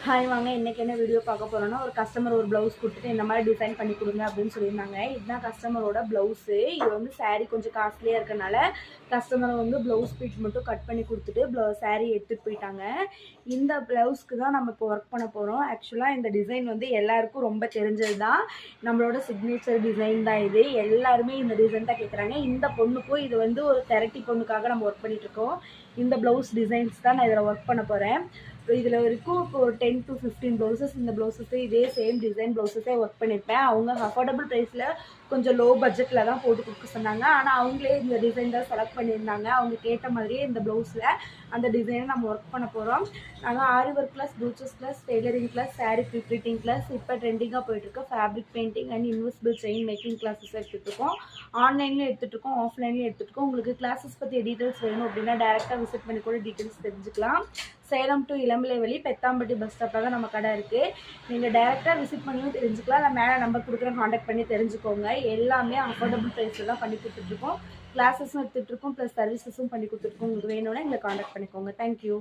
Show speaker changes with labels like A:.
A: Hi வாங்க, இன்றைக்கி என்ன வீடியோ பார்க்க போகிறோன்னா, ஒரு கஸ்டமர் ஒரு ப்ளவுஸ் கொடுத்துட்டு இந்த மாதிரி டிசைன் பண்ணி கொடுங்க அப்படின்னு சொல்லியிருந்தாங்க. இதுதான் கஸ்டமரோட ப்ளவுஸு. இது வந்து சாரீ கொஞ்சம் காஸ்ட்லியாக இருக்கனால கஸ்டமரை வந்து ப்ளவுஸ் பீட் மட்டும் கட் பண்ணி கொடுத்துட்டு சாரீ எடுத்துகிட்டு போயிட்டாங்க. இந்த ப்ளவுஸ்க்கு தான் நம்ம இப்போ ஒர்க் பண்ண போகிறோம். ஆக்சுவலாக இந்த டிசைன் வந்து எல்லாருக்கும் ரொம்ப தெரிஞ்சது தான். நம்மளோட சிக்னேச்சர் டிசைன் தான் இது. எல்லாருமே இந்த டிசைன் தான் கேட்குறாங்க. இந்த பொண்ணுக்கும் இது வந்து ஒரு தெரட்டி பொண்ணுக்காக நம்ம ஒர்க் பண்ணிகிட்ருக்கோம். இந்த ப்ளவுஸ் டிசைன்ஸ் தான் நான் இதில் ஒர்க் பண்ண போகிறேன். இதில் வரைக்கும் இப்போ 10 to 15 ப்ளவுசஸ் இந்த ப்ளவுஸஸே இதே சேம் டிசைன் ப்ளவுஸஸே ஒர்க் பண்ணியிருப்பேன். அவங்க அஃபோர்டபுள் ப்ரைஸில் கொஞ்சம் லோ பட்ஜெட்டில் தான் போட்டு கொடுக்க சொன்னாங்க. ஆனால் அவங்களே இந்த டிசைன் தான் செலக்ட் பண்ணியிருந்தாங்க. அவங்க கேட்ட மாதிரியே இந்த ப்ளவுஸில் அந்த டிசைனை நம்ம ஒர்க் பண்ண போகிறோம். நாங்கள் aari work class, blouses class, tailoring class, sari pre-pleating class, இப்போ ட்ரெண்டிங்காக போயிட்டுருக்கு fabric painting and invisible chain making classes எடுத்துகிட்ருக்கோம். ஆன்லைன்லேயும் எடுத்துகிட்ருக்கோம், ஆஃப்லைன்லேயும் எடுத்துகிட்ருக்கோம். உங்களுக்கு கிளாஸஸ் பற்றி டீட்டெயில்ஸ் வேணும் அப்படின்னா டேரெக்டாக விசிட் பண்ணி கூட டீட்டெயில்ஸ் தெரிஞ்சுக்கலாம். சேலம் டு இளம்பிள்ளை வழி பெத்தாம்பட்டி பஸ் ஸ்டாப்பில் தான் நம்ம கடை இருக்குது. நீங்கள் டேரெக்டாக விசிட் பண்ணியும் தெரிஞ்சுக்கலாம். நான் மேலே நம்பர் கொடுக்குறேன், காண்டாக்ட் பண்ணி தெரிஞ்சுக்கோங்க. எல்லாமே அஃபோர்டபுள் ப்ரைஸில் தான் பண்ணி கொடுத்துட்ருக்கோம். கிளாஸஸும் எடுத்துகிட்ருக்கோம், ப்ளஸ் சர்வீஸஸும் பண்ணி கொடுத்துட்ருக்கோம். உங்களுக்கு வேணும்னா எங்களை காண்டாக்ட் பண்ணிக்கோங்க. தேங்க்யூ.